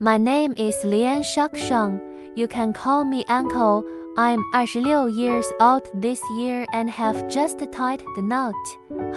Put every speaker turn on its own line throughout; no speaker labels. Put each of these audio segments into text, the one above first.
My name is Lian Shakshang. You can call me uncle. I'm 26 years old this year and have just tied the knot.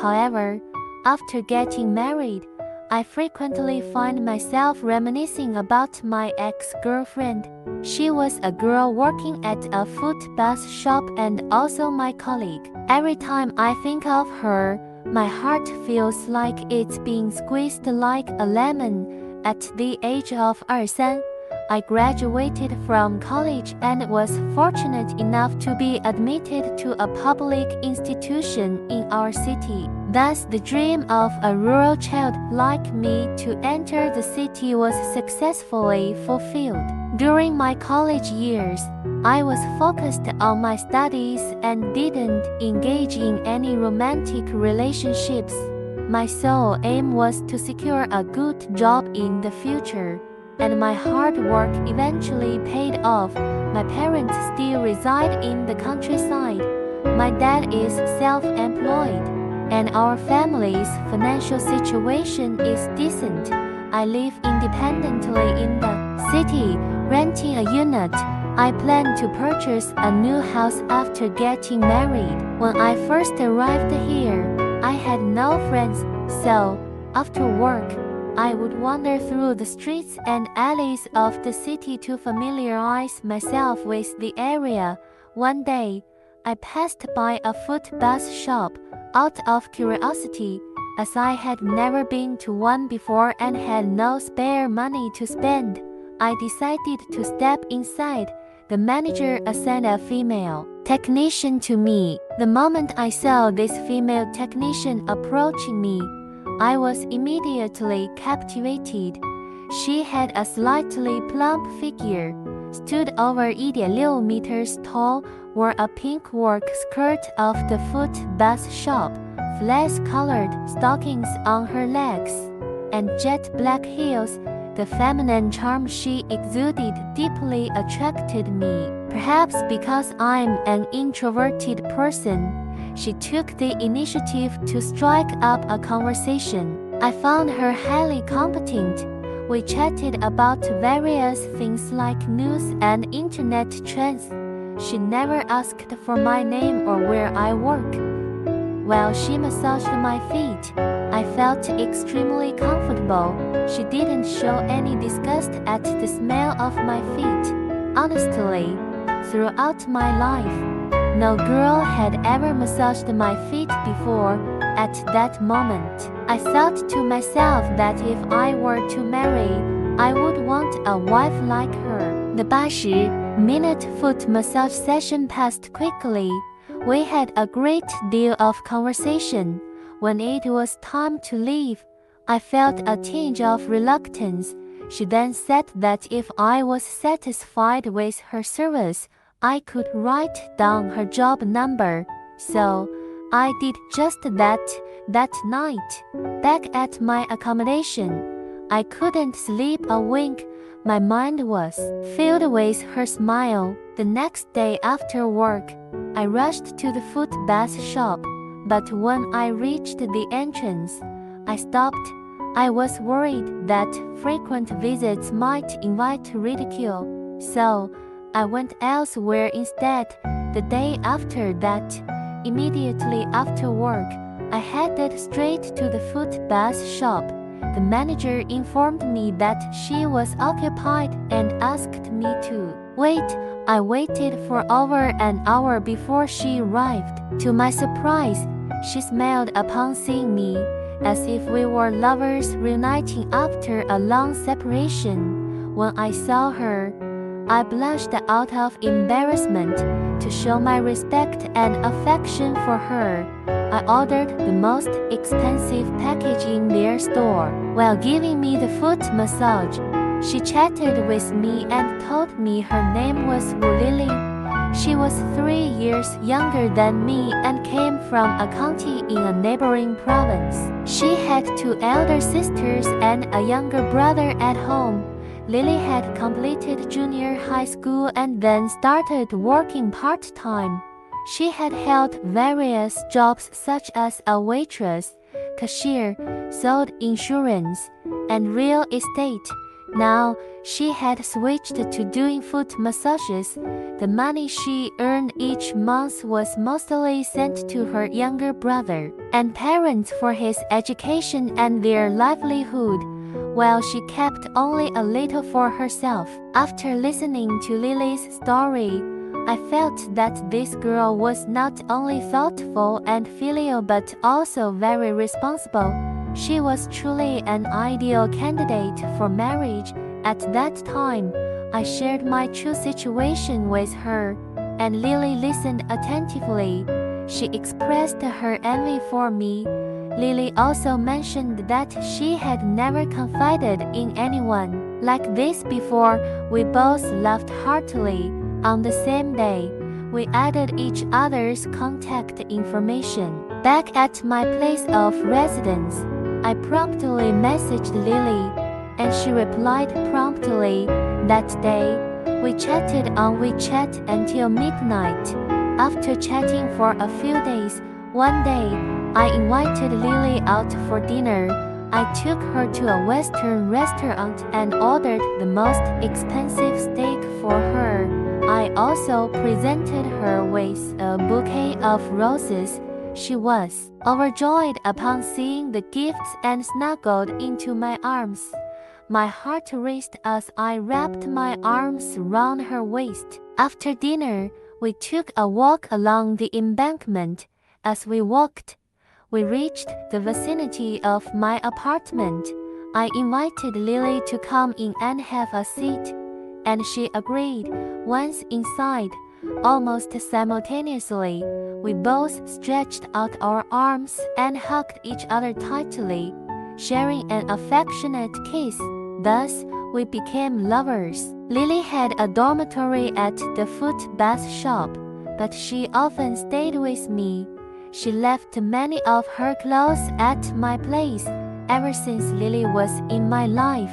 However, after getting married, I frequently find myself reminiscing about my ex-girlfriend. She was a girl working at a foot bath shop and also my colleague. Every time I think of her, my heart feels like it's being squeezed like a lemon. At the age of 23, I graduated from college and was fortunate enough to be admitted to a public institution in our city. Thus, the dream of a rural child like me to enter the city was successfully fulfilled. During my college years, I was focused on my studies and didn't engage in any romantic relationships. My sole aim was to secure a good job in the future, and my hard work eventually paid off. My parents still reside in the countryside. My dad is self-employed, and our family's financial situation is decent. I live independently in the city, renting a unit. I plan to purchase a new house after getting married. When I first arrived here, I had no friends, so after work, I would wander through the streets and alleys of the city to familiarize myself with the area. One day, I passed by a foot bath shop out of curiosity, as I had never been to one before and had no spare money to spend. I decided to step inside. The manager assigned a female technician to me. The moment I saw this female technician approaching me, I was immediately captivated. She had a slightly plump figure, stood over 1.6 meters tall, wore a pink work skirt of the foot bath shop, flesh-colored stockings on her legs, and jet black heels. The feminine charm she exuded deeply attracted me. Perhaps because I'm an introverted person, she took the initiative to strike up a conversation. I found her highly competent. We chatted about various things like news and internet trends. She never asked for my name or where I work. While she massaged my feet, I felt extremely comfortable. She didn't show any disgust at the smell of my feet. Honestly, throughout my life, no girl had ever massaged my feet before. At that moment, I thought to myself that if I were to marry, I would want a wife like her. The 80-minute foot massage session passed quickly. We had a great deal of conversation. When it was time to leave, I felt a tinge of reluctance. She then said that if I was satisfied with her service, I could write down her job number. So, I did just that. That night, back at my accommodation, I couldn't sleep a wink. My mind was filled with her smile. The next day after work, I rushed to the foot bath shop, but when I reached the entrance, I stopped. I was worried that frequent visits might invite ridicule, so I went elsewhere instead. The day after that, immediately after work, I headed straight to the foot bath shop. The manager informed me that she was occupied and asked me to wait. I waited for over an hour before she arrived. To my surprise, she smiled upon seeing me, as if we were lovers reuniting after a long separation. When I saw her, I blushed out of embarrassment. To show my respect and affection for her, I ordered the most expensive package in their store. While giving me the foot massage, she chatted with me and told me her name was Wu Lili. She was 3 years younger than me and came from a county in a neighboring province. She had 2 elder sisters and a younger brother at home. Lily had completed junior high school and then started working part-time. She had held various jobs such as a waitress, cashier, sold insurance, and real estate. Now, She had switched to doing foot massages. The money she earned each month was mostly sent to her younger brother and parents for his education and their livelihood, while she kept only a little for herself. After listening to Lily's story, I felt that this girl was not only thoughtful and filial but also very responsible. She was truly an ideal candidate for marriage. At that time, I shared my true situation with her, and Lily listened attentively. She expressed her envy for me. Lily also mentioned that she had never confided in anyone like this before. We both laughed heartily. On the same day, we added each other's contact information. Back at my place of residence, I promptly messaged Lily, and she replied promptly. That day, we chatted on WeChat until midnight. After chatting for a few days, one day, I invited Lily out for dinner. I took her to a Western restaurant and ordered the most expensive steak for her. I also presented her with a bouquet of roses. She was overjoyed upon seeing the gifts and snuggled into my arms. My heart raced as I wrapped my arms around her waist. After dinner, we took a walk along the embankment. As we walked, we reached the vicinity of my apartment. I invited Lily to come in and have a seat, and she agreed. Once inside, almost simultaneously, we both stretched out our arms and hugged each other tightly, sharing an affectionate kiss. Thus, we became lovers. Lily had a dormitory at the foot bath shop, but she often stayed with me. She left many of her clothes at my place. Ever since Lily was in my life,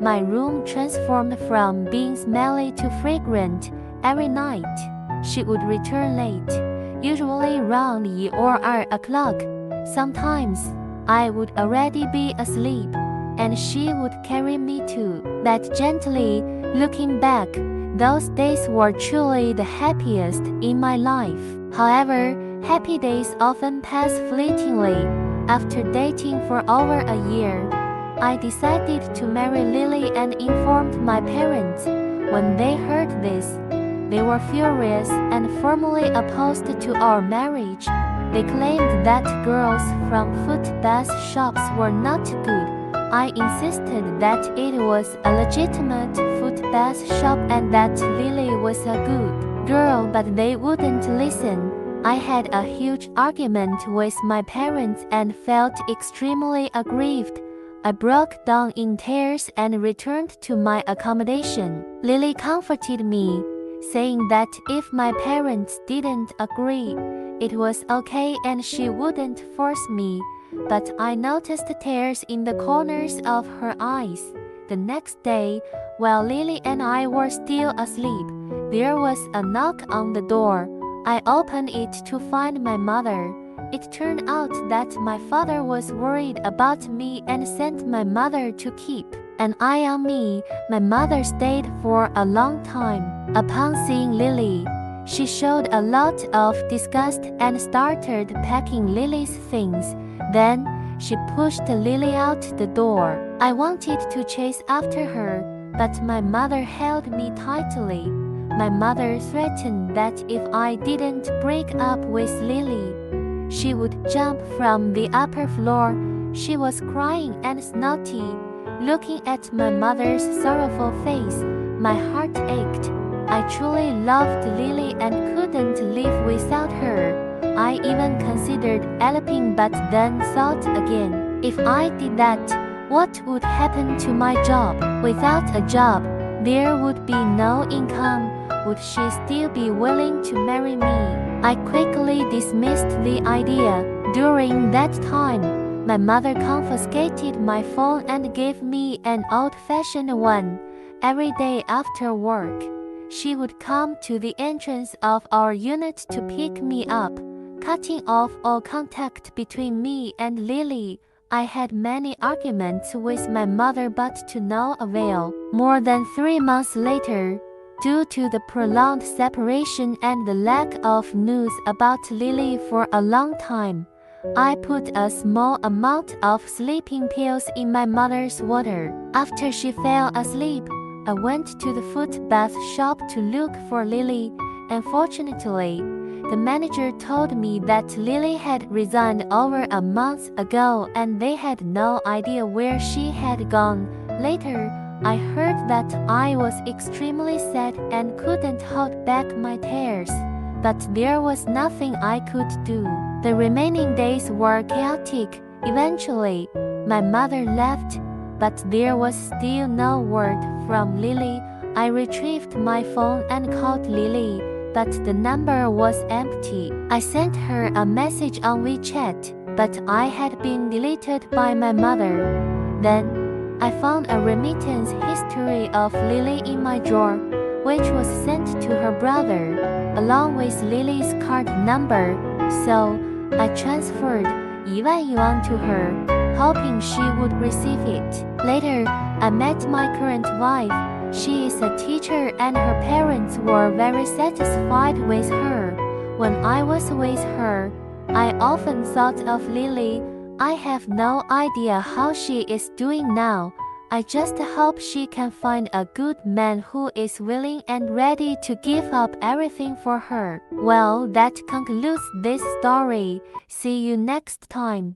my room transformed from being smelly to fragrant. Every night, she would return late, usually around 8 or 9 o'clock. Sometimes, I would already be asleep, and she would carry me to bed gently. Looking back, those days were truly the happiest in my life. However, happy days often pass fleetingly. After dating for over a year, I decided to marry Lily and informed my parents. When they heard this, they were furious and firmly opposed to our marriage. They claimed that girls from foot bath shops were not good. I insisted that it was a legitimate foot bath shop and that Lily was a good girl, but they wouldn't listen. I had a huge argument with my parents and felt extremely aggrieved. I broke down in tears and returned to my accommodation. Lily comforted me, saying that if my parents didn't agree, it was okay and she wouldn't force me. But I noticed tears in the corners of her eyes. The next day, while Lily and I were still asleep, there was a knock on the door. I opened it to find my mother. It turned out that my father was worried about me and sent my mother to keep an eye on me. My mother stayed for a long time. Upon seeing Lily, she showed a lot of disgust and started packing Lily's things. Then, she pushed Lily out the door. I wanted to chase after her, but my mother held me tightly. My mother threatened that if I didn't break up with Lily, she would jump from the upper floor. She was crying and snotty. Looking at my mother's sorrowful face, my heart ached. I truly loved Lily and couldn't live without her. I even considered eloping, but then thought again. If I did that, what would happen to my job? Without a job, there would be no income. Would she still be willing to marry me? I quickly dismissed the idea. During that time, my mother confiscated my phone and gave me an old-fashioned one. Every day after work, she would come to the entrance of our unit to pick me up, cutting off all contact between me and Lily. I had many arguments with my mother, but to no avail. More than 3 months later, due to the prolonged separation and the lack of news about Lily for a long time, I put a small amount of sleeping pills in my mother's water. After she fell asleep, I went to the footbath shop to look for Lily. Unfortunately, the manager told me that Lily had resigned over a month ago and they had no idea where she had gone. Later, I heard that I was extremely sad and couldn't hold back my tears, but there was nothing I could do. The remaining days were chaotic. Eventually, my mother left, but there was still no word from Lily. I retrieved my phone and called Lily, but the number was empty. I sent her a message on WeChat, but I had been deleted by my mother. Then, I found a remittance history of Lily in my drawer, which was sent to her brother, along with Lily's card number, so I transferred 1万yuan to her, hoping she would receive it. Later, I met my current wife. She is a teacher and her parents were very satisfied with her. When I was with her, I often thought of Lily. I have no idea how she is doing now. I just hope she can find a good man who is willing and ready to give up everything for her. Well, that concludes this story. See you next time.